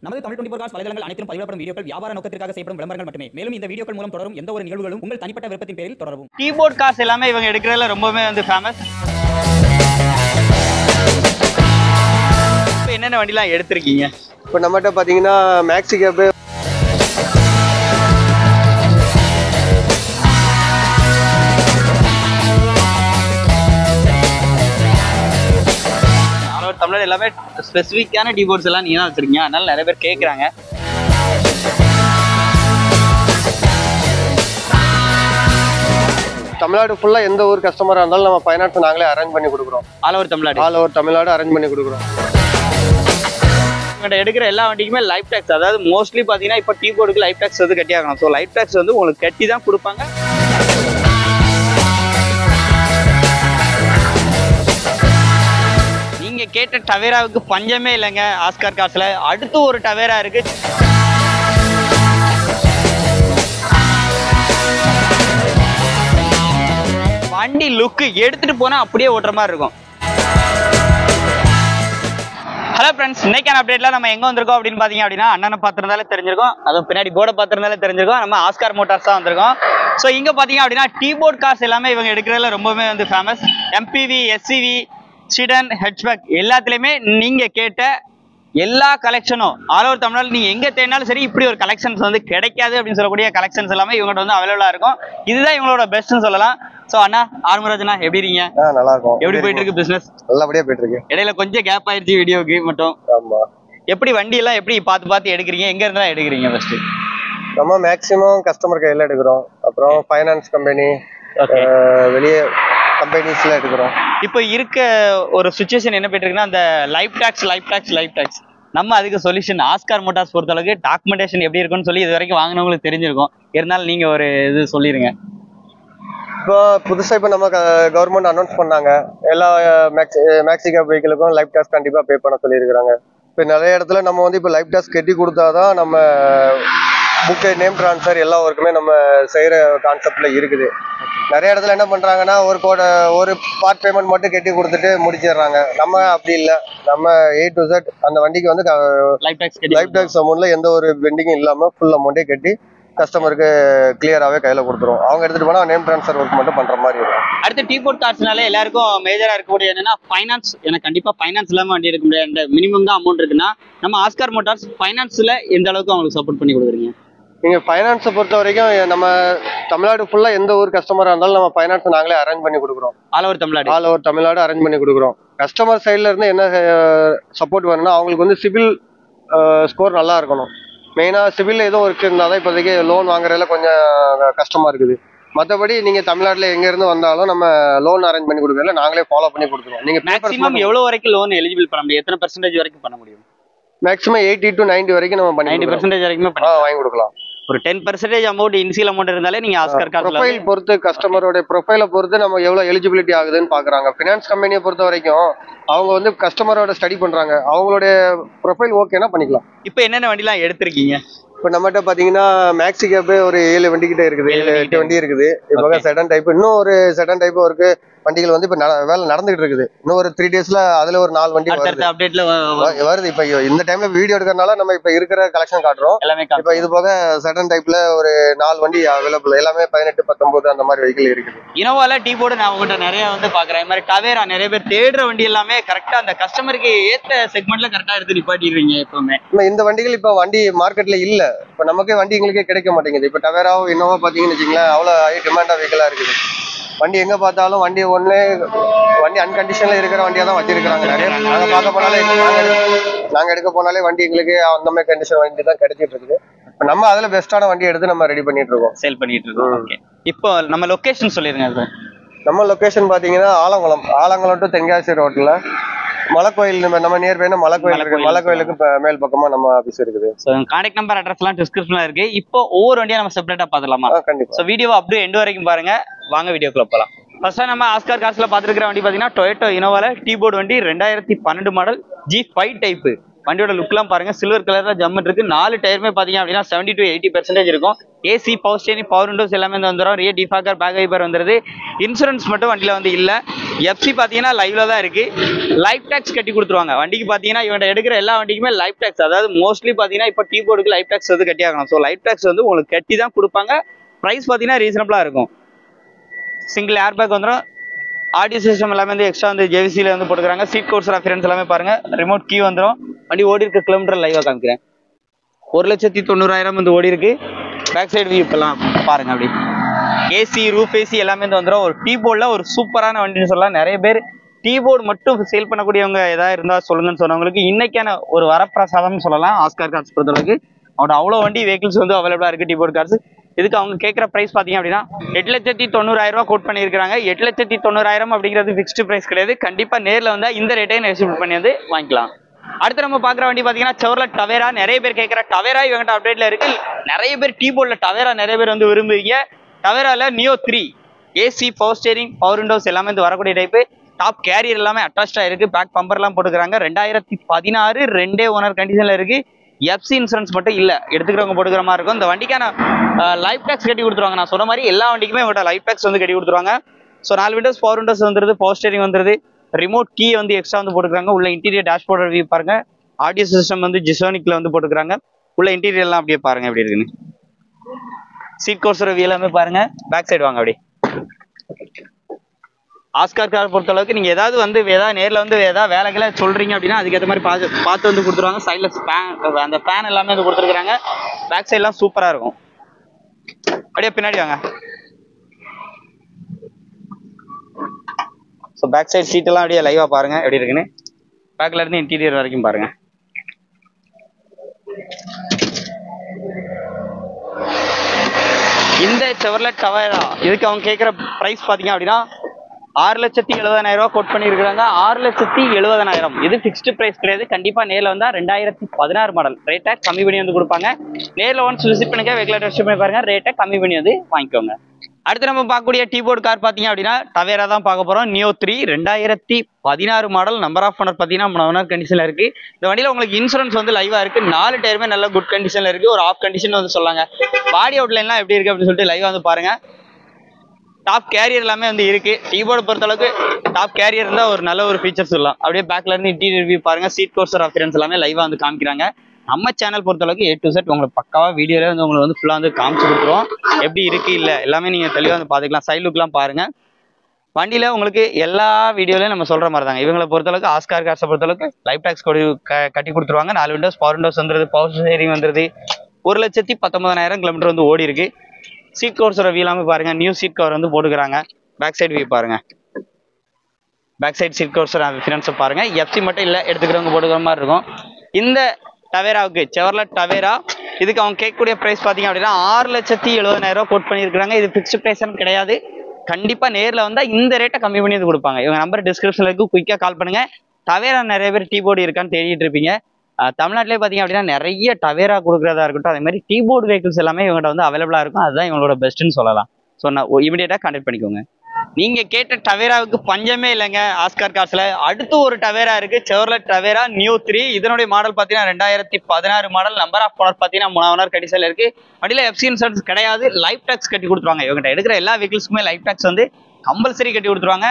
நமது தமிழ் 24 காஸ் வலைதளங்கள் அனைத்தும் பதிவிடப்படும் வீடியோக்கள் வியாபார நோக்கத்திற்காக செய்யப்படும் விளம்பரங்கள் மட்டுமே. மேலும் இந்த வீடியோக்கள் மூலம் தொடரும் எந்த ஒரு நிகழ்வுகளும் உங்கள் தனிப்பட்ட விருப்பத்தின் பேரில் தொடரவும். கீபோர்ட் காஸ் எல்லாமே இவங்க எடுக்கிறதுல ரொம்பவே ஃபேமஸ். இப்போ என்னென்ன வண்டிலாம் எடுத்திருக்கீங்க? இப்போ நம்மகிட்ட பார்த்தீங்கன்னா மேக்ஸி கேப், தமிழ்நாடு எல்லாமே ஸ்பெசிஃபிக்கான கீபோர்ட்ஸ் எல்லாம் நீங்க தான் வச்சிருக்கீங்க, அதனால நிறைய பேர் கேட்குறாங்க. தமிழ்நாடு ஃபுல்லாக எந்த ஒரு கஸ்டமராக இருந்தாலும் நம்ம ஃபைனான்ஸ் நாங்களே அரேஞ்ச் பண்ணி கொடுக்குறோம். ஆல் ஓவர் தமிழ்நாடு அரேஞ்ச் பண்ணி கொடுக்குறோம். உங்கள்கிட்ட எடுக்கிற எல்லா வண்டிக்குமே லைஃப் டேக்ஸ், அதாவது மோஸ்ட்லி பார்த்தீங்கன்னா இப்போ கீபோர்டுக்கு லைஃப் டேக்ஸ் வந்து கட்டி ஆகணும். ஸோ லைஃப் டேக்ஸ் வந்து உங்களுக்கு கட்டி தான் கொடுப்பாங்க. நீங்க கேட்ட டவேராவுக்கு பஞ்சமே இல்லைங்க ஆஸ்கார் கார்ஸ்ல. அடுத்து ஒரு டவேரா இருக்கு. வண்டி லுக்கு எடுத்துட்டு போனா அப்படியே ஓட்டுற மாதிரி இருக்கும். ஹலோ ஃப்ரெண்ட்ஸ், இன்னைக்கான அப்டேட்ல நம்ம எங்க வந்திருக்கோம் அப்படின்னு பாத்தீங்க அப்படின்னா, அண்ணனை பார்த்திருந்தாலே தெரிஞ்சிருக்கும், அதுவும் பின்னாடி போர்டை பார்த்திருந்தாலே தெரிஞ்சிருக்கும், நம்ம ஆஸ்கார் மோட்டார்ஸ் தான் வந்திருக்கோம். ஸோ இங்க பாத்தீங்க அப்படின்னா கீபோர்ட் கார்ஸ் எல்லாமே இவங்க எடுக்கிறதுல ரொம்பவே ஃபேமஸ். எம்பிவி, எஸ்சிவி, சிடன், ஹெட்ச்பேக் எல்லாத்துலயுமே நீங்க கேட்ட எல்லா கலெக்ஷனும் ஆல் ஓவர் தமிழ்நாடு நீங்க எங்க தேடினாலும் சரி இப்படி ஒரு கலெக்ஷன்ஸ் வந்து கிடைக்காது அப்படின்னு சொல்லக்கூடிய கலெக்ஷன்ஸ் எல்லாமே இவங்ககிட்ட வந்து அவைலபிளா இருக்கும். இதுதான் இவங்களோட பெஸ்ட்னு சொல்லலாம். சோ அண்ணா ஆர்முராஜனா எப்படி இருக்கீங்க? நல்லா இருக்கும். எப்படி போயிட்டு இருக்கு பிசினஸ்? நல்லபடியா போயிட்டு இருக்கு. இடையில கொஞ்சம் கேப் ஆயிடுச்சு வீடியோக்கு மட்டும். ஆமா. எப்படி வண்டி எல்லாம் எப்படி பார்த்து எடுக்கிறீங்க? எங்க இருந்தா எடுக்கிறீங்க? ஃபர்ஸ்ட் நம்ம மேக்ஸிமம் கஸ்டமர் கையில எடுக்கிறோம். அப்புறம் ஃபைனான்ஸ் கம்பெனி, வெளியே கம்பெனிஸ்ல எடுக்கிறோம். இப்போ இருக்க ஒரு சிச்சுவேஷன் என்ன போயிட்டு இருக்குன்னா, அந்த லைஃப் டாக்ஸ் நம்ம அதுக்கு சொல்யூஷன் ஆஸ்கார் மோட்டார்ஸ் பொறுத்தளவுக்கு டாக்குமெண்டேஷன் எப்படி இருக்குன்னு சொல்லி இது வரைக்கும் வாங்கினவங்களுக்கு தெரிஞ்சிருக்கும். இருந்தாலும் நீங்க ஒரு இது சொல்லிருங்க. இப்போ புதுசாக இப்போ நம்ம கவர்மெண்ட் அனௌன்ஸ் பண்ணாங்க, எல்லா மேக்ஸி கேப் வெஹிக்கிளுக்கும் லைஃப் டாக்ஸ் கண்டிப்பாக பே பண்ண சொல்லியிருக்கிறாங்க. இப்போ நிறைய இடத்துல நம்ம வந்து இப்போ லைஃப் டாக்ஸ் கட்டி கொடுத்தாதான் நம்ம புக்கு நேம் ட்ரான்ஸ்ஃபர் எல்லா ஒர்க்குமே நம்ம செய்கிற கான்செப்டில் இருக்குது. நிறைய இடத்துல என்ன பண்ணுறாங்கன்னா ஒரு பார்ட் பேமெண்ட் மட்டும் கட்டி கொடுத்துட்டு முடிச்சிடுறாங்க. நம்ம அப்படி இல்லை, நம்ம A to Z அந்த வண்டிக்கு வந்து லைஃப் டாக்ஸ் அமௌண்ட்ல எந்த ஒரு பெண்டிங்கும் இல்லாமல் ஃபுல் அமௌண்ட்டே கட்டி கஸ்டமருக்கு கிளியராகவே கையில் கொடுத்துரும். அவங்க எடுத்துகிட்டு போனால் நேம் ட்ரான்ஸ்ஃபர் ஒர்க் மட்டும் பண்ணுற மாதிரி இருக்கும். அடுத்து கீபோர்ட் கார்ஸ்னாலே எல்லாருக்கும் மேஜராக இருக்கக்கூடிய என்னன்னா ஃபைனான்ஸ். எனக்கு கண்டிப்பாக ஃபைனான்ஸ் இல்லாமல் வண்டி எடுக்க முடியாது. மினிமம் தான் அமௌண்ட் இருக்குன்னா நம்ம ஆஸ்கார் மோட்டார்ஸ் ஃபைனான்ஸில் எந்த அளவுக்கு அவங்களுக்கு சப்போர்ட் பண்ணி கொடுக்குறீங்க? நீங்கள் ஃபைனான்ஸை பொறுத்த வரைக்கும் நம்ம தமிழ்நாடு ஃபுல்லாக எந்த ஒரு கஸ்டமராக இருந்தாலும் நம்ம ஃபைனான்ஸ் நாங்களே அரேஞ்ச் பண்ணி கொடுக்குறோம். ஆல் ஓவர் தமிழ்நாடு அரேஞ்ச் பண்ணி கொடுக்குறோம். கஸ்டமர் சைடில் இருந்து என்ன சப்போர்ட் வேணும்னா அவங்களுக்கு வந்து சிபில் ஸ்கோர் நல்லா இருக்கணும். மெயினாக சிபில் ஏதோ ஒர்க் இருந்தால் தான் இப்போதைக்கு லோன் வாங்குறதுல கொஞ்சம் கஷ்டமாக இருக்குது. மற்றபடி நீங்கள் தமிழ்நாட்டில் எங்கேருந்து வந்தாலும் நம்ம லோன் அரேஞ்ச் பண்ணி கொடுக்குறதுல நாங்களே ஃபாலோ பண்ணி கொடுத்துருவோம். நீங்கள் மேக்ஸிமம் எவ்வளோ வரைக்கும் லோன் எலிஜிபிள் பண்ண முடியும்? எத்தனை % வரைக்கும் பண்ண முடியும்? மேக்ஸிமம் 80 to 90 வரைக்கும் நம்ம பண்ணி 90% வரைக்குமே வாங்கி கொடுக்கலாம். ஒரு 10% அமௌண்ட் இனிஷியல் அமௌண்ட் இருந்தாலே நீங்க ஆஸ்கார் கார்ஸ்ல ப்ரொஃபைல் பொறுத்து, கஸ்டமரோட ப்ரொஃபைலை பொறுத்து நம்ம எவ்வளவு எலிஜிபிலிட்டி ஆகுதுன்னு பாக்குறாங்க. ஃபினான்ஸ் கம்பெனியை பொறுத்த வரைக்கும் அவங்க வந்து கஸ்டமரோட ஸ்டடி பண்றாங்க. அவங்களுடைய ப்ரொஃபைல் ஓகேனா பண்ணிக்கலாம். இப்போ என்னென்ன வண்டிலாம் எடுத்திருக்கீங்க? இப்போ நம்மகிட்ட பாத்தீங்கன்னா மேக்ஸி கேப் ஒரு 7 வண்டி கிட்ட இருக்குது, 8 வண்டி இருக்குது. இப்போ செடன் டைப், இன்னும் ஒரு செடன் டைப் ஒர்க்கு வண்டிகள் வந்து இப்போ வேலை நடந்துகிட்டு இருக்குது. இன்னும் ஒரு 3 daysல அதுல ஒரு 4 வண்டி அப்டேட்ல வருது. இப்போ இந்த டைம்ல வீடியோ எடுக்கிறதுனால நம்ம இப்போ இருக்கிற கலெக்ஷன் காட்டுறோம். இப்போ இது போக செடன் டைப்ல ஒரு 4 வண்டி அவைலபிள், எல்லாமே 18, 19 அந்த மாதிரி வெஹிக்கிள் இருக்குது. இனோவால டீபோர்டு நான் உங்கள்கிட்ட நிறைய வந்து பாக்குறேன். இது மாதிரி டவேரா நிறைய பேர் தேடுற வண்டி எல்லாமே கரெக்டா அந்த கஸ்டமருக்கு ஏத்த செக்மெண்ட்ல கரெக்டா எடுத்து நிப்பாட்டிடுறீங்க. எப்பவுமே இந்த வண்டிகள் இப்போ வண்டி மார்க்கெட்ல இல்ல. இப்போ நமக்கே வண்டி எங்களுக்கே கிடைக்க மாட்டேங்குது. இப்போ டவேராவோ இன்னோவா பாத்தீங்கன்னு வச்சுங்களேன், அவ்வளோ ஹை டிமாண்டா வெஹிக்கிளா இருக்குது. வண்டி எங்க பார்த்தாலும் வண்டி அன்கண்டிஷன்ல இருக்கிற வண்டியா தான் வச்சிருக்காங்க. நிறைய நாங்க பார்க்க போனாலே, நாங்க எடுக்க போனாலே வண்டி எங்களுக்கு அந்த மாதிரி கண்டிஷன் வண்டி தான் கிடைச்சிட்டு இருக்குது. நம்ம அதுல பெஸ்டான வண்டி எடுத்து நம்ம ரெடி பண்ணிட்டு இருக்கோம், சேல் பண்ணிட்டு இருக்கோம். இப்போ நம்ம லொகேஷன் சொல்லிருங்க. நம்ம லொகேஷன் பாத்தீங்கன்னா ஆலங்குளம் டு தென்காசி ரோட்ல மலைக்கோயில், நம்ம நியர்பைனா மலைக்கோயில் இருக்கு. மலைக்கோயிலுக்கு மேல் பக்கமா நம்ம ஆபீஸ் இருக்குது. கான்டாக்ட் நம்பர், அட்ரஸ் எல்லாம் டிஸ்கிரிப்ஷன்ல இருக்கு. இப்போ ஒவ்வொரு வண்டியா நம்ம செப்பரேட்டா பாத்துலாமா? கண்டிப்பா. சோ வீடியோவை அப்படியே எண்ட் வரைக்கும் பாருங்க. வாங்க வீடியோக்குள்ள போலாம். ஃபர்ஸ்ட் நம்ம ஆஸ்கார் கார்ஸ்ல பாத்துருக்கிற வண்டி பாத்தீங்கன்னா டொயோட்டோ இனோவால டீபோர்டு வண்டி 2012 மாடல் G5 டைப். வண்டியோட லுக்லாம் பாருங்க, சில்வர் கலர்ல ஜம்மன் இருக்கு. 4 டயருமே பாத்தீங்க அப்படின்னா 70 to 80% இருக்கும். AC, power steering, power windows எல்லாமே வந்துடும். ரியர் டிஃபாகர், பேக் வைப்பர் வந்துருது. இன்சூரன்ஸ் மட்டும் வண்டியில வந்து இல்ல. எஃப்சி பாத்தீங்கன்னா லைவ்ல தான் இருக்கு. லைஃப் டாக்ஸ் கட்டி கொடுத்துருவாங்க. வண்டிக்கு பாத்தீங்கன்னா இவங்க எடுக்கிற எல்லா வண்டிக்குமே லைஃப் டாக்ஸ், அதாவது மோஸ்ட்லி பாத்தீங்கன்னா இப்போ டீ போர்டுக்கு லைஃப் டாக்ஸ் வந்து கட்டி ஆகணும். ஸோ லைஃப் டாக்ஸ் வந்து உங்களுக்கு கட்டி தான் கொடுப்பாங்க. பிரைஸ் பாத்தீங்கன்னா ரீசனபிளா இருக்கும். சிங்கிள் ஏர் பேக் வந்துடும். ஆடியோ சிஸ்டம் எல்லாமே வந்து எக்ஸ்ட்ரா வந்து ஜேவிசில வந்து போட்டுக்கிறாங்க. சீட் கவர்ஸ் ரெஃபரன்ஸ் எல்லாமே பாருங்க. ரிமோட் கீ வந்துடும். வண்டி ஓடி இருக்க கிலோமீட்டர் லைவா காமிக்கிறேன். 1,90,000 வந்து ஓடி இருக்கு. பேக் சைடு வியூ எல்லாம் பாருங்க. அப்படி ஏசி, ரூஃப் ஏசி எல்லாமே வந்து வந்துடும். ஒரு டீ போர்டில் ஒரு சூப்பரான வண்டின்னு சொல்லலாம். நிறைய பேர் டீ போர்டு மட்டும் சேல் பண்ணக்கூடியவங்க ஏதாவது இருந்தா சொல்லுங்கன்னு சொன்னவங்களுக்கு இன்னைக்கான ஒரு வரப்பிரசாதம்னு சொல்லலாம். ஆஸ்கார் கார்ஸ் பொறுத்தளவுக்கு அவனோட அவ்வளோ வண்டி வெஹிக்கிள்ஸ் வந்து அவைலபிளா இருக்கு டீ போர்டு கார்ஸ். இதுக்கு அவங்க கேட்குற பிரைஸ் பார்த்தீங்க அப்படின்னா 8,90,000 கோட் பண்ணியிருக்காங்க. 8,90,000 அப்படிங்கிறது ஃபிக்ஸ்டு பிரைஸ் கிடையாது. கண்டிப்பா நேரில் வந்தா இந்த ரேட்டையும் நெகோஷியேட் பண்ணி வந்து வாங்கிக்கலாம். அடுத்து நம்ம பார்க்குற வண்டி பார்த்தீங்கன்னா செவர்லெட் டவேரா. நிறைய பேர் கேட்குற டவேரா இவங்ககிட்ட அப்டேட்ல இருக்கு. நிறைய பேர் டீ போர்டில் டவேரா நிறைய பேர் வந்து விரும்புவீங்க. டவேரால Neo 3 AC, power steering, power windows எல்லாமே வந்து வரக்கூடிய டைப்பு. டாப் கேரியர் எல்லாமே அட்டாச்சா இருக்கு. பேக் பம்பர் எல்லாம் போட்டுக்கிறாங்க. 2016 2 ஓனர் கண்டிஷன்ல இருக்கு. எஃப்சி இன்சூரன்ஸ் மட்டும் இல்ல, எடுத்துக்கிறவங்க போட்டுக்கிற மாதிரி இருக்கும். இந்த வண்டிக்கான லைஃப் டாக்ஸ் கட்டி கொடுத்துருவாங்க. நான் சொன்ன மாதிரி எல்லா வண்டிக்குமே உங்கள்கிட்ட லைஃப் டாக்ஸ் வந்து கட்டி கொடுத்துருவாங்க. ஸோ 4 விண்டோஸ், பவர் விண்டோஸ் வந்துருது, பவர் ஸ்டீரிங் வந்துருது. ரிமோட் கீ வந்து எக்ஸ்ட்ரா வந்து போட்டுக்கிறாங்க. உள்ள இன்டீரியர் டேஷ்போர்ட் வியூ பாருங்க. ஆடியோ சிஸ்டம் வந்து ஜிசோனிக்ல வந்து போட்டுக்கிறாங்க. உள்ள இன்டீரியர் எல்லாம் அப்படியே பாருங்க எப்படி இருக்குன்னு. சீட் கவர்ஸ் வியூ எல்லாமே பாருங்க. பேக் சைடு வாங்க. அப்படி ஆஸ்கார் கார் பொறுத்தளவுக்கு நீங்க ஏதாவது வந்து நேரில் வந்து ஏதாவது வேலைகளை சொல்றீங்க அப்படின்னா அதுக்கேற்ற மாதிரி பார்த்து வந்து கொடுத்துருவாங்க. சைட்ல அந்த ஃபேன் எல்லாமே வந்து கொடுத்துருக்காங்க. பேக் சைட் எல்லாம் சூப்பரா இருக்கும். அப்படியே பின்னாடி வாங்க. ஸோ பேக் சைட் சீட் எல்லாம் அப்படியே லைவா பாருங்க எப்படி இருக்குன்னு. பேக்ல இருந்து இன்டீரியர் வரைக்கும் பாருங்க. இந்த செவர்லெட் டவேரா இதுக்கு அவங்க கேட்குற ப்ரைஸ் பார்த்தீங்க அப்படின்னா 6,70,000 கோட் பண்ணியிருக்காங்க. 6,70,000 இது ஃபிக்ஸ்டு பிரைஸ் கிடையாது. கண்டிப்பா நேரில் வந்தா 2016 மாடல் ரேட்டை கம்மி பண்ணி வந்து கொடுப்பாங்க. நேரில் ஒன்ஸ் விசிட் பண்ணுங்க, வெஹிக்கிள் டெஸ்ட் பண்ணி பாருங்க, ரேட்டை கம்மி பண்ணி வந்து வாங்கிக்கோங்க. அடுத்து நம்ம பார்க்கக்கூடிய டீ போர்டு கார் பார்த்தீங்க அப்படின்னா டவேரா தான் பார்க்க போறோம். Neo 3 2016 model. Number of owner பார்த்தீங்கன்னா ஓனர் கண்டிஷன்ல இருக்கு. இந்த வண்டியில உங்களுக்கு இன்சூரன்ஸ் வந்து லைவா இருக்கு. 4 டயருமே நல்ல குட் கண்டிஷன்ல இருக்கு. ஒரு ஆஃப் கண்டிஷன் வந்து சொல்லாங்க. பாடி அவுட்லைன்லாம் எப்படி இருக்கு அப்படின்னு சொல்லிட்டு லைவா வந்து பாருங்க. டாப் கேரியர் எல்லாமே வந்து இருக்கு. டீ போர்டு பொறுத்தளவுக்கு டாப் கேரியர் இருந்தால் ஒரு நல்ல ஒரு ஃபீச்சர்ஸ் சொல்லலாம். அப்படியே பேக்ல இருந்து இன்டீரியர் வியூ பாருங்க. சீட் கவர்ஸ் ரெஃபரன்ஸ் எல்லாமே லைவா வந்து காமிக்கிறாங்க. நம்ம சேனல் பொறுத்தளவுக்கு A to Z உங்களுக்கு பக்காவா வீடியோல வந்து உங்களுக்கு வந்து ஃபுல்லா வந்து காமிச்சு கொடுத்துருவோம். எப்படி இருக்கு இல்ல எல்லாமே நீங்க தெளிவா வந்து பாத்துக்கலாம். சைட் லுக்லாம் பாருங்க. வண்டியில உங்களுக்கு எல்லா வீடியோலயும் நம்ம சொல்ற மாதிரி தாங்க. இவங்களை பொறுத்தளவுக்கு ஆஸ்கார் கார்ஸை பொறுத்தளவுக்கு லைஃப் டாக்ஸ் கட்டி கொடுத்துருவாங்க. 4 விண்டோஸ், பவர் விண்டோஸ் வந்துருது, பவர் ஸ்டீரிங் வந்துருது. 1,19,000 கிலோமீட்டர் வந்து ஓடி இருக்கு. சீட் கவர்ஸோட வியூ எல்லாமே பாருங்க. நியூ சீட் கவர் வந்து போட்டுக்கிறாங்க. பேக் சைடு வியூ பாருங்க. பேக் சைடு சீட் கவர்ஸோட ஃபினான்ஸ் பாருங்க. எஃப்சி மட்டும் இல்ல, எடுத்துக்கிறவங்க போட்டுக்கிற மாதிரி இருக்கும். இந்த டவேராவுக்கு செவர்லெட் டவேரா இதுக்கு அவங்க கேட்கக்கூடிய பிரைஸ் பார்த்தீங்க அப்படின்னா 6,70,000 கோட் பண்ணியிருக்காங்க. இது ஃபிக்ஸ்டு பிரைஸ் கிடையாது. கண்டிப்பா நேரில் வந்தா இந்த ரேட்டை கம்மி பண்ணி வந்து கொடுப்பாங்க. இவங்க நம்பர் டிஸ்கிரிப்ஷன்ல இருக்கு, குயிக்கா கால் பண்ணுங்க. டவேரா நிறைய பேர் டீ போர்டு இருக்கான்னு தேடிட்டு இருப்பீங்க. தமிழ்நாட்டிலே பார்த்தீங்க அப்படின்னா நிறைய டவேரா கொடுக்குறதா இருக்கட்டும், அதே மாதிரி டீ போர்டு வெஹிக்கிள்ஸ் எல்லாமே இவங்ககிட்ட வந்து அவைலபிளா இருக்கும். அதுதான் இவங்களோட பெஸ்ட்னு சொல்லலாம். ஸோ நான் இமீடியட்டா கான்டாக்ட் பண்ணிக்கோங்க. நீங்க கேட்ட டவேராவுக்கு பஞ்சமே இல்லைங்க ஆஸ்கார் கார்ஸ்ல. அடுத்து ஒரு டவேரா இருக்கு, செவர்லெட் டவேரா நியூ 3. இதனுடைய மாடல் பார்த்தீங்கன்னா 2016 மாடல். நம்பர் ஆஃப் ஓனர் பார்த்தீங்கன்னா 3 ஓனர் கண்டிஷன்ல இருக்கு. வண்டியில எஃப்சி இன்சூரன்ஸ் கிடையாது. லைஃப் டாக்ஸ் கட்டி கொடுத்துருவாங்க. இவங்ககிட்ட எடுக்கிற எல்லா வெஹிக்கிள்ஸ்க்குமே லைஃப் டாக்ஸ் வந்து கம்பல்சரி கட்டி கொடுத்துருவாங்க.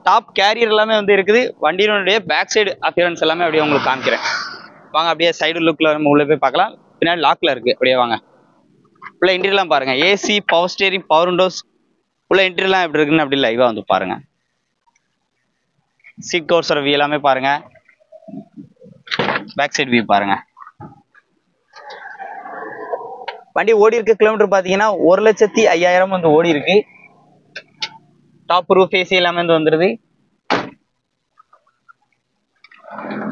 டாப் கேரியர் எல்லாமே வந்து இருக்குது. வண்டியினுடைய பேக் சைடு அப்பியரன்ஸ் எல்லாமே அப்படியே உங்களுக்கு காமிக்கிறேன் வாங்க. அப்படியே சைடு லுக்ல நம்ம உள்ள போய் பார்க்கலாம். பின்னாடி லாக்ல இருக்கு. அப்படியே வாங்க. உள்ள இன்டீரியர்லாம் பாருங்க. AC, power steering, power Windows, உள்ள இன்டீரியர்லாம் எப்படி இருக்குன்னு அப்படி லைவா வந்து பாருங்க. சீட் கவர்ஸோட வியூ எல்லாமே பாருங்க. பேக் சைடு வியூ பாருங்க. வண்டி ஓடி இருக்க கிலோமீட்டர் பாத்தீங்கன்னா 1,05,000 வந்து ஓடி இருக்கு. டாப் ரூஃப் ஏசி எல்லாமே வந்து வந்துருது.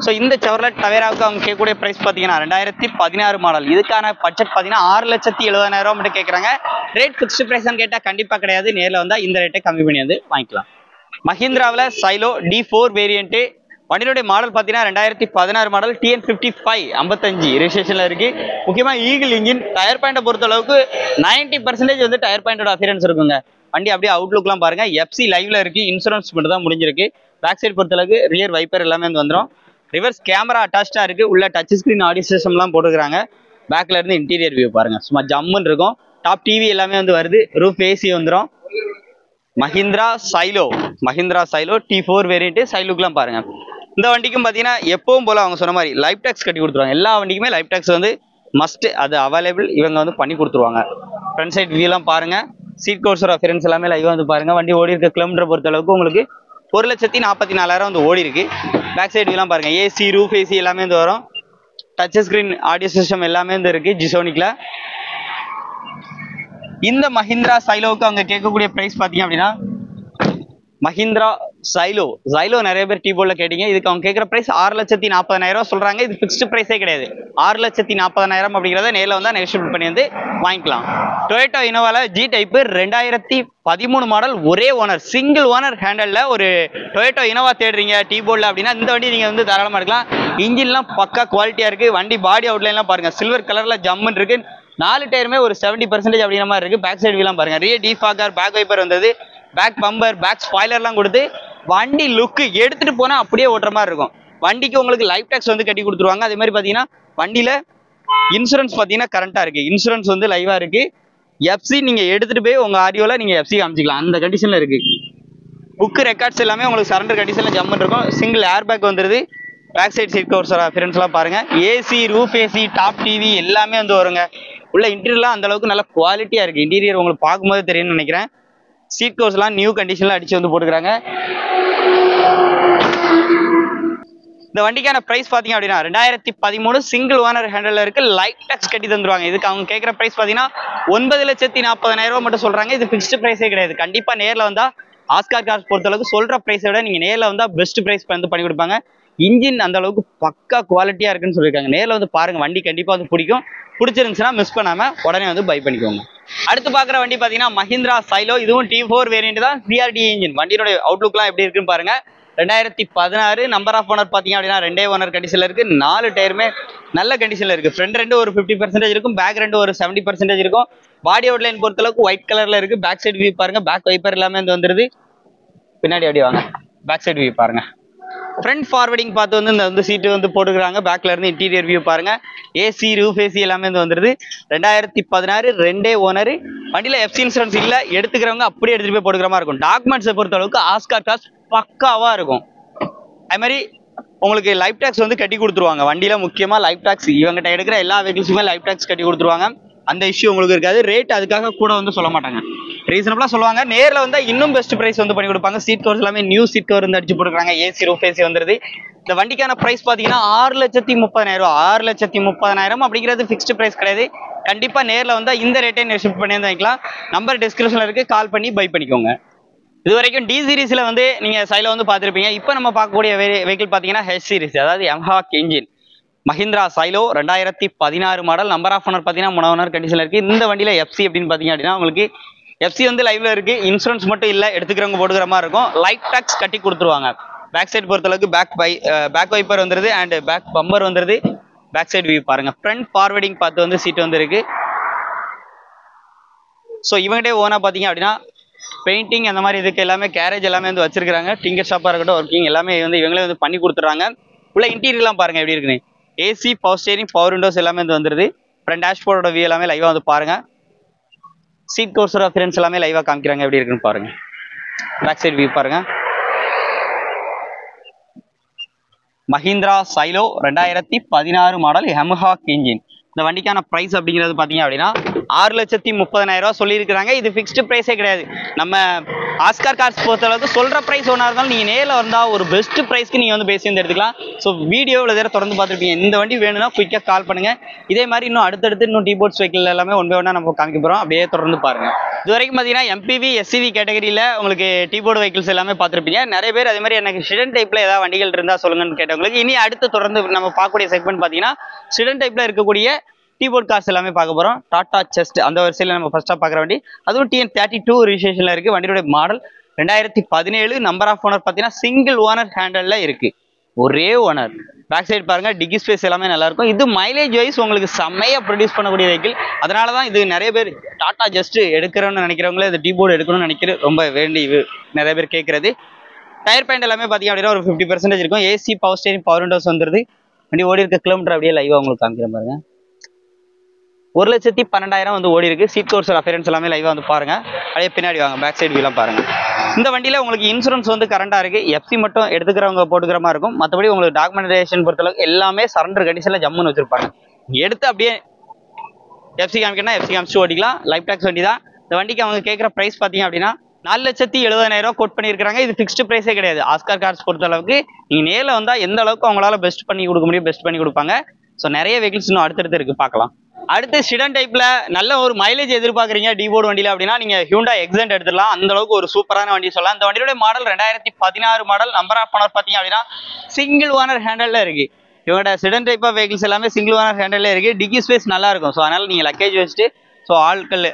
ஸோ இந்த செவர்லெட் டவேராவுக்கு அவங்க கேட்கக்கூடிய பிரைஸ் பார்த்தீங்கன்னா 2016 மாடல். இதுக்கான பட்ஜெட் பார்த்தீங்கன்னா 6,70,000 மட்டும் கேட்குறாங்க. ரேட் ஃபிக்ஸ்டு பிரைஸ்ன்னு கேட்டால் கண்டிப்பாக கிடையாது. நேரில் வந்தால் இந்த ரேட்டை கம்மி பண்ணி வந்து வாங்கிக்கலாம். மஹிந்திராவில் சைலோ D4 வேரியன்ட்டு. வண்டியோடைய மாடல் பார்த்தீங்கன்னா 2016 மாடல். TN 55 ரெஜிஸ்ட்ரேஷனில் இருக்கு. முக்கியமாக ஈகிள் இன்ஜின். டயர் பாயிண்டை பொறுத்த அளவுக்கு 90% வந்து டயர் பாயிண்டோட அஃபியரன்ஸ் இருக்குங்க. வண்டி அப்படியே அவுட்லுக்லாம் பாருங்க. எஃப்சி லைவ்ல இருக்கு. இன்சூரன்ஸ் மட்டும் தான் முடிஞ்சிருக்கு. பேக் சைடு பொறுத்தளவுக்கு ரியர் வைப்பர் எல்லாமே வந்து வந்துடும். ரிவர்ஸ் கேமரா அட்டாச்சாக இருக்கு. உள்ள டச் ஸ்கிரீன் ஆடியோ சிஸ்டம்லாம் போட்டுக்கிறாங்க. பேக்ல இருந்து இன்டீரியர் வியூ பாருங்க, சும்மா ஜம்முன்னு இருக்கும். டாப் டிவி எல்லாமே வந்து வருது. ரூஃப் ஏசி வந்துடும். மஹிந்திரா சைலோ T4 வேரியன்ட் சைலுக்குலாம் பாருங்க. இந்த வண்டிக்கும் பார்த்தீங்கன்னா எப்பவும் போல அவங்க சொன்ன மாதிரி லைஃப் டேக்ஸ் கட்டி கொடுத்துருவாங்க. எல்லா வண்டிக்குமே லைஃப் டேக்ஸ் வந்து மஸ்ட், அது அவைலபிள், இவங்க வந்து பண்ணி கொடுத்துருவாங்க. ஃப்ரண்ட் சைட் வியூலாம் பாருங்க. சீட் கவர்ஸோட அஃபியரன்ஸ் எல்லாமே லைவாக வந்து பாருங்க. வண்டி ஓடி இருக்க கிலோமீட்டர் பொறுத்த அளவுக்கு உங்களுக்கு 1,44,000 வந்து ஓடி இருக்கு. பேக் சைட் வியூலாம் பாருங்க. ஏசி ரூஃப் ஏசி எல்லாமே வந்து வரும். டச் ஸ்கிரீன் ஆடியோ சிஸ்டம் எல்லாமே வந்து இருக்கு ஜிசோனிக்ல. இந்த மஹிந்திரா சைலோவுக்கு அவங்க கேட்கக்கூடிய பிரைஸ் பார்த்தீங்க அப்படின்னா, மஹிந்திரா சைலோ நிறைய பேர் டீபோர்ட்ல கேட்டீங்க. இதுக்கு அவங்க கேட்குற பிரைஸ் 6,40,000 சொல்றாங்க. இது ஃபிக்ஸ்டு பிரைஸே கிடையாது. 6,40,000 அப்படிங்கிறத நேரில் வந்தால் நெகோஷியேட் பண்ணி வந்து வாங்கிக்கலாம். டொயோட்டா இனோவால ஜி டைப் 2013 மாடல், ஒரே ஓனர், சிங்கிள் ஓனர் ஹேண்டல்ல ஒரு டொயோட்டா இனோவா தேடுறீங்க டீபோர்ட்ல அப்படின்னா இந்த வண்டி நீங்க வந்து தாராளமா எடுக்கலாம். இன்ஜின்லாம் பக்கா குவாலிட்டியா இருக்கு. வண்டி பாடி அவுட்லைன்லாம் பாருங்க, சில்வர் கலர்ல ஜம்முன்னு இருக்கு. 4 டயருமே ஒரு 70% அப்படிங்கிற மாதிரி இருக்கு. பேக் சைடு வியூலாம் பாருங்க. ரியர் டிஃபாகர், பேக் வைப்பர் வந்தது, பேக் பம்பர், பேக் ஸ்பாய்லர்லாம் கொடுத்து வண்டி லுக்கு எடுத்துட்டு போனா அப்படியே ஓட்டுற மாதிரி இருக்கும். வண்டிக்கு உங்களுக்கு லைஃப் டேக்ஸ் வந்து கட்டி கொடுத்துருவாங்க. அதே மாதிரி பாத்தீங்கன்னா வண்டியில இன்சூரன்ஸ் பாத்தீங்கன்னா கரண்டா இருக்கு. இன்சூரன்ஸ் வந்து லைவா இருக்கு. எஃப்சி நீங்க எடுத்துட்டு போய் உங்க ஆடியோல நீங்க எஃப்சி காமிச்சிக்கலாம், அந்த கண்டிஷன்ல இருக்கு. புக் ரெக்கார்ட்ஸ் எல்லாமே உங்களுக்கு சரண்டர் கண்டிஷன்ல ஜம்முன்னு இருக்கும். சிங்கிள் ஏர் பேக் வந்துருது. பேக் சைடு சீட் கவர்ஸோட அஃபியரன்ஸ்லாம் பாருங்க. AC roof AC top TV எல்லாமே வந்து வருங்க. உள்ள இன்டீரியர்லாம் அந்த அளவுக்கு நல்ல குவாலிட்டியா இருக்கு. இன்டீரியர் உங்களுக்கு பார்க்கும்போது தெரியும்னு நினைக்கிறேன். சீட் கவர்ஸ்லாம் நியூ கண்டிஷன்ல அடிச்சு வந்து போட்டுக்கிறாங்க. இந்த வண்டிக்கான பிரைஸ் பாத்தீங்க அப்படின்னா 2013 சிங்கிள் ஓனர் ஹேண்டல்ல இருக்கு. லைஃப் டேக்ஸ் கட்டி தந்துருவாங்க. இதுக்கு அவங்க கேட்குற பிரைஸ் பாத்தீங்கன்னா 9,40,000 மட்டும் சொல்றாங்க. இது ஃபிக்ஸ்டு பிரைஸே கிடையாது. கண்டிப்பா நேரில் வந்தா ஆஸ்கார் கார்ஸ் பொறுத்த அளவுக்கு சொல்ற பிரைஸை விட நீங்க நேரில் வந்தா பெஸ்ட் பிரைஸ் வந்து பண்ணி கொடுப்பாங்க. இன்ஜின் அந்த அளவுக்கு பக்கா குவாலிட்டியா இருக்குன்னு சொல்லியிருக்காங்க. நேரில் வந்து பாருங்க, வண்டி கண்டிப்பா வந்து பிடிக்கும். பிடிச்சிருந்துச்சுன்னா மிஸ் பண்ணாம உடனே வந்து பை பண்ணிக்கோங்க. அடுத்து பாக்குற வண்டி பாத்தீங்கன்னா மஹிந்திரா சைலோ. இதுவும் T4 வேரியன்ட் தான். CRT engine. வண்டியோட அவுட்லுக்லாம் எப்படி இருக்குன்னு பாருங்க. 2016 நம்பர் ஆஃப் ஓனர் பாத்தீங்க அப்படின்னா 2 ஓனர் கண்டிஷன்ல இருக்கு. 4 டயருமே நல்ல கண்டிஷன்ல இருக்கு. ஃப்ரண்ட் ரெண்டு ஒரு 50% இருக்கும், பேக் ரெண்டு ஒரு 70% இருக்கும். பாடி அவுட்லைன் பொறுத்த அளவுக்கு ஒயிட் கலர்ல இருக்கு. பேக் சைடு வியூ பாருங்க. பேக் வைப்பர் எல்லாமே வந்து வந்துருது. பின்னாடி அப்படி வாங்க, பேக் சைடு வியூ பாருங்க. ஃப்ரண்ட் ஃபார்வர்டிங் பார்த்து வந்து இந்த வந்து சீட்டு வந்து போட்டுக்கிறாங்க. பேக்ல இருந்து இன்டீரியர் வியூ பாருங்க. ஏசி ரூஃப் ஏசி எல்லாமே வந்து வந்துருது. 2016 2 ஓனர். வண்டியில எஃப்சி இன்சூரன்ஸ் இல்ல, எடுத்துக்கிறவங்க அப்படியே எடுத்துட்டு போய் போட்டுக்கிற மாதிரி இருக்கும். டாக்குமெண்ட்ஸை பொறுத்த அளவுக்கு ஆஸ்கார் கார்ஸ் பக்காவா இருக்கும். அது மாதிரி உங்களுக்கு லைஃப் டேக்ஸ் வந்து கட்டி கொடுத்துருவாங்க. வண்டியில முக்கியமா லைஃப் டேக்ஸ் இவங்ககிட்ட எடுக்கிற எல்லா வெஹிக்கிள்ஸுமே லைஃப் டேக்ஸ் கட்டி கொடுத்துருவாங்க. அந்த இஷ்யூ உங்களுக்கு இருக்காது. ரேட் அதுக்காக கூட வந்து சொல்ல மாட்டாங்க, ரீசனபிளா சொல்லுவாங்க. நேரில் வந்தா இன்னும் பெஸ்ட் பிரைஸ் வந்து பண்ணி கொடுப்பாங்க. சீட் கவர்ஸ் எல்லாமே நியூ சீட் கவர் வந்து அடிச்சு போட்டுருக்காங்க. ஏசி ரூஃப் ஏசி வந்துருது. இந்த வண்டிக்கான பிரைஸ் பாத்தீங்கன்னா 6,30,000. 6,30,000 அப்படிங்கிறது ஃபிக்ஸ்டு பிரைஸ் கிடையாது. கண்டிப்பா நேரில் வந்தா இந்த ரேட்டை ஷிஃப்ட் பண்ணி வந்து வைக்கலாம். நம்பர் டிஸ்கிரிப்ஷன்ல இருக்கு, கால் பண்ணி பை பண்ணிக்கோங்க. இது வரைக்கும் டி சீரிஸ்ல வந்து நீங்க சைல வந்து பார்த்துருப்பீங்க. இப்போ நம்ம பார்க்கக்கூடிய வெஹிக்கிள் பாத்தீங்கன்னா ஹெச் சீரிஸ், அதாவது mHawk engine Mahindra Xylo 2016 model. Number of owner பாத்தீங்கன்னா 3 ஓனர் கண்டிஷன்ல இருக்கு. இந்த வண்டியில எஃப்சி அப்படின்னு பாத்தீங்க அப்படின்னா உங்களுக்கு எஃப்சி வந்து லைவ்ல இருக்கு. இன்சூரன்ஸ் மட்டும் இல்ல, எடுத்துக்கிறவங்க போட்டுக்கிற மாதிரி இருக்கும். லைஃப் டேக்ஸ் கட்டி கொடுத்துருவாங்க. பேக் சைடு பொறுத்த அளவுக்கு பேக் வைப்பர் வந்துருது அண்ட் பேக் பம்பர் வந்துருது. பேக் சைடு வியூ பாருங்க. ஃப்ரண்ட் ஃபார்வர்டிங் பார்த்து வந்து சீட் வந்து இருக்கு. ஸோ இவங்ககிட்ட ஓனா பாத்தீங்க அப்படின்னா பெயிண்டிங் அந்த மாதிரி இதுக்கு எல்லாமே கேரேஜ் எல்லாமே வந்து வச்சிருக்காங்க. டிங்கர் ஷாப்பா இருக்கட்டும், ஒர்க்கிங் எல்லாமே வந்து இவங்களே வந்து பண்ணி கொடுத்துறாங்க. உள்ள இன்டீரியர்லாம் பாருங்க எப்படி இருக்குன்னு. AC, power steering, power windows எல்லாமே வந்து வந்துருது. ஃப்ரண்ட் டேஷ்போர்டோட வியூ எல்லாமே லைவா வந்து பாருங்க. சீட் கவர்ஸோட ஃபிரண்ட்ஸ் எல்லாமே லைவா காமிக்கிறாங்க எப்படி இருக்குன்னு பாருங்க. பேக் சைடு வியூ பாருங்க. Mahindra Xylo 2016 model mHawk engine. இந்த வண்டிக்கான பிரைஸ் அப்படிங்கிறது பாத்தீங்க அப்படின்னா 6,30,000 சொல்லியிருக்கிறாங்க. இது ஃபிக்ஸ்டு பிரைஸே கிடையாது. நம்ம ஆஸ்கார் கார்ஸ் பொறுத்த அளவுக்கு சொல்ற பிரைஸ் ஒன்றா இருந்தாலும் நீங்க நேரில் வந்தா ஒரு பெஸ்ட் பிரைஸ்க்கு நீங்க வந்து பேசி வந்து எடுத்துக்கலாம். ஸோ வீடியோவில் வேற தொடர்ந்து பார்த்துருப்பீங்க. இந்த வண்டி வேணும்னா குயிக்காக கால் பண்ணுங்க. இதே மாதிரி இன்னும் அடுத்தடுத்து இன்னும் டீபோர்ட்ஸ் வெஹிக்கிள் எல்லாமே ஒன் பை ஒன்னா நம்ம காமிக்க போறோம். அப்படியே தொடர்ந்து பாருங்க. இது வரைக்கும் பார்த்தீங்கன்னா எம்பிவி எஸ்சிவி கேட்டகரியில் உங்களுக்கு டீபோர்டு வெஹிக்கிள்ஸ் எல்லாமே பார்த்துருப்பீங்க. நிறைய பேர் அதே மாதிரி எனக்கு சிடன் டைப்ல ஏதாவது வண்டிகள் இருந்தா சொல்லுங்கன்னு கேட்டவங்களுக்கு இனி அடுத்து தொடர்ந்து நம்ம பார்க்கக்கூடிய செக்மெண்ட் பார்த்தீங்கன்னா சிடன் டைப்ல இருக்கக்கூடிய டீபோர்ட் கார்ஸ் எல்லாமே பார்க்க போறோம். டாடா செஸ்ட் அந்த வரிசையில் நம்ம ஃபர்ஸ்டா பார்க்குற வண்டி, அதுவும் TN32 ரிஜிஸ்ட்ரேஷன்ல இருக்கு. வண்டியோட மாடல் 2017. நம்பர் ஆஃப் ஓனர் பார்த்தீங்கன்னா சிங்கிள் ஓனர் ஹேண்டல்ல இருக்கு, ஒரே ஓனர். பேக் சைடு பாருங்க, டிக்கி ஸ்பேஸ் எல்லாமே நல்லா இருக்கும். இது மைலேஜ் வைஸ் உங்களுக்கு செம்மையா ப்ரொடியூஸ் பண்ணக்கூடிய வெஹிக்கிள். அதனால தான் இது நிறைய பேர் டாடா ஜஸ்ட் எடுக்கிறோன்னு நினைக்கிறவங்களே இது டீபோர்டு எடுக்கணும்னு நினைக்கிறது ரொம்ப வேண்டி நிறைய பேர் கேட்கறது. டயர் பாயிண்ட் எல்லாமே பார்த்தீங்க அப்படின்னா ஒரு 50% இருக்கும். AC, power steering, power Windows வந்துருது. வண்டி ஓடி இருக்க கிலோமீட்டர் அப்படியே லைவாக உங்களுக்கு காமிக்கிறேன் பாருங்க. 1,12,000 வந்து ஓடி இருக்கு. சீட் கவர்ஸ் அஃபரன்ஸ் எல்லாமே லைவாக வந்து பாருங்க. அப்படியே பின்னாடி வாங்க, பேக் சைடு வீலாம் பாருங்க. இந்த வண்டியில உங்களுக்கு இன்சூரன்ஸ் வந்து கரண்டாக இருக்கு. எஃப்சி மட்டும் எடுத்துக்கிறவங்க போட்டுக்கிற மாதிரி இருக்கும். மற்றபடி உங்களுக்கு டாக்குமெண்டேஷன் பொறுத்தளவுக்கு எல்லாமே சரண்டர் கண்டிஷனில் ஜம்முன்னு வச்சிருப்பாங்க. எடுத்து அப்படியே எஃப்சி காமிக்கணும்னா எஃப்சி காமிச்சு ஓட்டிக்கலாம். லைஃப் டாக்ஸ் வண்டி தான். இந்த வண்டிக்கு அவங்க கேட்குற ப்ரைஸ் பார்த்தீங்க அப்படின்னா 4,70,000 கோட் பண்ணியிருக்காங்க. இது ஃபிக்ஸ்டு ப்ரைஸே கிடையாது. ஆஸ்கார் கார்ஸ் பொறுத்த அளவுக்கு நீங்கள் நேரில் வந்தால் எந்த அளவுக்கு அவங்களால பெஸ்ட் பண்ணி கொடுக்க முடியும், பெஸ்ட் பண்ணி கொடுப்பாங்க. ஸோ நிறைய வெஹிக்கிள்ஸ் இன்னும் அடுத்தடுத்து இருக்கு, பார்க்கலாம். அடுத்து சிடன் டைப்ல நல்ல ஒரு மைலேஜ் எதிர்பார்க்குறீங்க டிபோர்டு வண்டியில அப்படின்னா நீங்க ஹியூண்டா எக்ஸென்ட் எடுத்துடலாம். அந்த அளவுக்கு ஒரு சூப்பரான வண்டி சொல்லலாம். இந்த வண்டியோட model 2016 model. Number of owner பார்த்தீங்க அப்படின்னா சிங்கிள் ஓனர் ஹேண்டல்ல இருக்கு. இவங்களோட சிடன் டைப் ஆஃப் வெஹிக்கிள்ஸ் எல்லாமே சிங்கிள் ஓனர் ஹேண்டல்ல இருக்கு. டிக்கி ஸ்பேஸ் நல்லா இருக்கும். ஸோ அதனால நீங்க லக்கேஜ் வச்சுட்டு ஸோ ஆட்கள்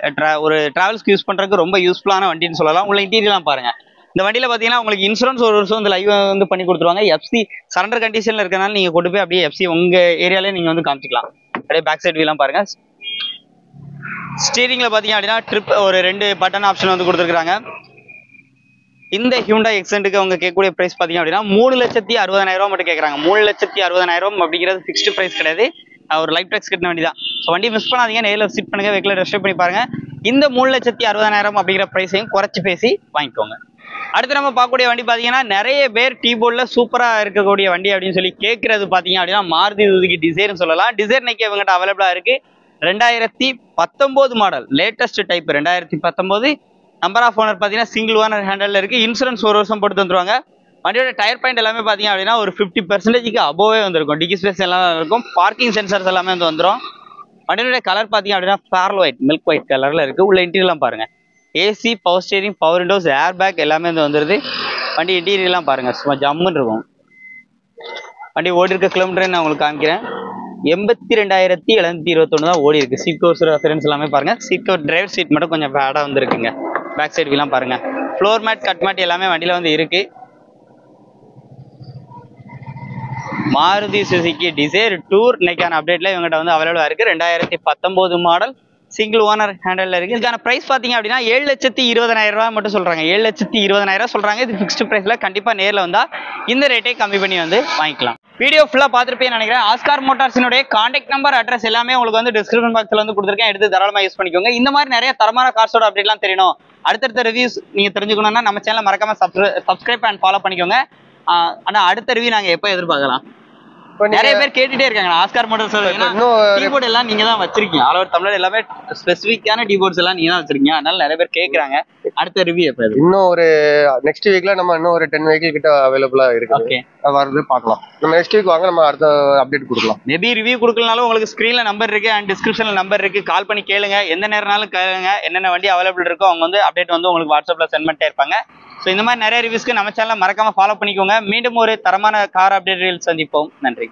ஒரு டிராவல்ஸ்க்கு யூஸ் பண்றதுக்கு ரொம்ப யூஸ்ஃபுல்லான வண்டின்னு சொல்லலாம். உள்ள இன்டீரியர்லாம் பாருங்க. இந்த வண்டியில பாத்தீங்கன்னா உங்களுக்கு இன்சூரன்ஸ் ஒரு வருஷம் வந்து லைவ் வந்து பண்ணி கொடுத்துருவாங்க. எஃப்சி சரண்டர் கண்டிஷன்ல இருக்கனால நீங்க கொண்டு போய் அப்படியே எஃப்சி உங்க ஏரியாலே நீங்க வந்து காமிச்சிக்கலாம். அப்படியே பேக் சைடு வீலாம் பாருங்க. ஸ்டீரிங்ல பாத்தீங்க அப்படின்னா ட்ரிப் ஒரு 2 பட்டன் ஆப்ஷன் வந்து கொடுத்துருக்காங்க. இந்த ஹியூண்டா எக்ஸென்ட்டுக்கு அவங்க கேட்கக்கூடிய பிரைஸ் பாத்தீங்க அப்படின்னா 3,60,000 மட்டும் கேட்கறாங்க. 3,60,000 அப்படிங்கிறது ஃபிக்ஸ்டு பிரைஸ் கிடையாது. ஒரு லைஃப் டாக்ஸ் கட்டின வண்டி தான். ஸோ வண்டி மிஸ் பண்ணாதீங்க, நேரில் விசிட் பண்ணுங்க, வெஹிக்கிள் ரெஸ்ட் பண்ணி பாருங்க. இந்த 3,60,000 அப்படிங்கிற பிரைஸையும் குறைச்சி பேசி வாங்கிக்கோங்க. அடுத்து நம்ம பார்க்கக்கூடிய வண்டி பார்த்தீங்கன்னா நிறைய பேர் டீபோர்டில் சூப்பராக இருக்கக்கூடிய வண்டி அப்படின்னு சொல்லி கேட்கறது பார்த்தீங்க அப்படின்னா மாருதி சுசுகி டிசைர்னு சொல்லலாம். டிசைர் இன்னைக்கு இவங்ககிட்ட அவைலபிளாக இருக்கு. 2019 model, latest type 2019. Number of owner பார்த்தீங்கன்னா சிங்கிள் ஓனர் ஹேண்டலில் இருக்கு. இன்சூரன்ஸ் ஒரு வருஷம் போட்டு தந்துருவாங்க. வண்டியோட டயர் பாயிண்ட் எல்லாமே பார்த்தீங்க அப்படின்னா ஒரு 50%க்கு அபோவே வந்துருக்கும். டிக்கி ஸ்பேஸ் எல்லாம் இருக்கும். பார்க்கிங் சென்சர்ஸ் எல்லாமே வந்து வந்துடும். வண்டியோட கலர் பார்த்தீங்க அப்படின்னா பேரல் ஒயிட், மில்க் ஒயிட் கலரில் இருக்கு. உள்ள இன்டீரியர்லாம் பாருங்க. AC, power steering, power Windows, air bag எல்லாமே வந்து வந்துருது. வண்டி இன்டீரியர்லாம் பாருங்க, சும்மா ஜம்முன்னு இருக்கும். வண்டி ஓடி இருக்க கிலோமீட்டர் நான் உங்களுக்கு காமிக்கிறேன். 82,721 தான் ஓடி இருக்கு. சீட் கவர்ஸ் ரெஃபரன்ஸ் எல்லாமே பாருங்க. சீட் கவர் டிரைவர் சீட் மட்டும் கொஞ்சம் பேடா வந்து இருக்குங்க. பேக் சைடு வீலாம் பாருங்க. ஃப்ளோர் மேட், கட் மேட் எல்லாமே வண்டியில வந்து இருக்கு. மாருதி சுசுகி டிசைர் டூர் இன்னைக்கான அப்டேட்ல இவங்ககிட்ட வந்து அவைலபிளா இருக்கு. 2019 மாடல், சிங்கிள் ஓனர் ஹேண்டல்ல இருக்கு. இதுக்கான பிரைஸ் பாத்தீங்க அப்படின்னா 7,20,000 மட்டும் சொல்றாங்க. 7,20,000 சொல்றாங்க. இது ஃபிக்ஸ்டு பிரைஸ்ல. கண்டிப்பா நேர்ல வந்தா இந்த ரேட்டை கம்மி பண்ணி வந்து வாங்கிக்கலாம். வீடியோ ஃபுல்லா பார்த்துருப்பேன்னு நினைக்கிறேன். ஆஸ்கார் மோட்டார்ஸினுடைய கான்டாக்ட் நம்பர், அட்ரஸ் எல்லாமே உங்களுக்கு வந்து டிஸ்கிரிப்ஷன் பாக்ஸ்ல வந்து கொடுத்துருக்கேன். எடுத்து தாராளமா யூஸ் பண்ணிக்கோங்க. இந்த மாதிரி நிறைய தரமான கார்ஸோட அப்டேட்லாம் தெரியணும், அடுத்தடுத்த ரிவ்யூஸ் நீங்க தெரிஞ்சுக்கணும்னா நம்ம சேனலை மறக்காம சப்ஸ்கிரைப் அண்ட் ஃபாலோ பண்ணிக்கோங்க. ஆனா அடுத்த ரிவ்யூ நாங்க எப்போ எதிர்பார்க்கலாம்? நிறைய பேர் கேட்டுட்டே இருக்காங்க. ஆஸ்கார் மோட்டார்ஸ் டீபோர்ட் எல்லாம் நீங்க தான் வச்சிருக்கீங்க. ஆல் ஓவர் தமிழ்நாடு எல்லாமே ஸ்பெசிபிக்கான டீபோர்ட்ஸ் எல்லாம் நீங்க தான் வச்சிருக்கீங்க. அதனால நிறைய பேர் கேக்குறாங்க. அடுத்த ரிவ்யூ எப்ப? இன்னும் ஒரு நெக்ஸ்ட் வீக்ல நம்ம இன்னும் ஒரு 10 வெஹிக்கிள் கிட்ட அவைலபிளா இருக்கு. ஓகே, வருது பார்க்கலாம். நம்ம நெக்ஸ்ட் வீக் வாங்க, நம்ம அடுத்த அப்டேட் கொடுக்கலாம். மேபி ரிவ்யூ கொடுக்கலனாலும் உங்களுக்கு ஸ்கிரீன்ல நம்பர் இருக்கு அண்ட் டிஸ்கிரிப்ஷன்ல நம்பர் இருக்கு. கால் பண்ணி கேளுங்க. எந்த நேரம்னாலும் கேளுங்க. என்னென்ன வண்டி அவைலபிள் இருக்கோ அவங்க வந்து அப்டேட் வந்து உங்களுக்கு வாட்ஸ்அப்ல சென்ட் பண்ணிட்டே இருப்பாங்க. ஸோ இந்த மாதிரி நிறைய ரிவ்யூஸ்க்கு நம்ம சேனலை மறக்காம ஃபாலோ பண்ணிக்கோங்க. மீண்டும் ஒரு தரமான கார் அப்டேட்டில் சந்திப்போம். நன்றி.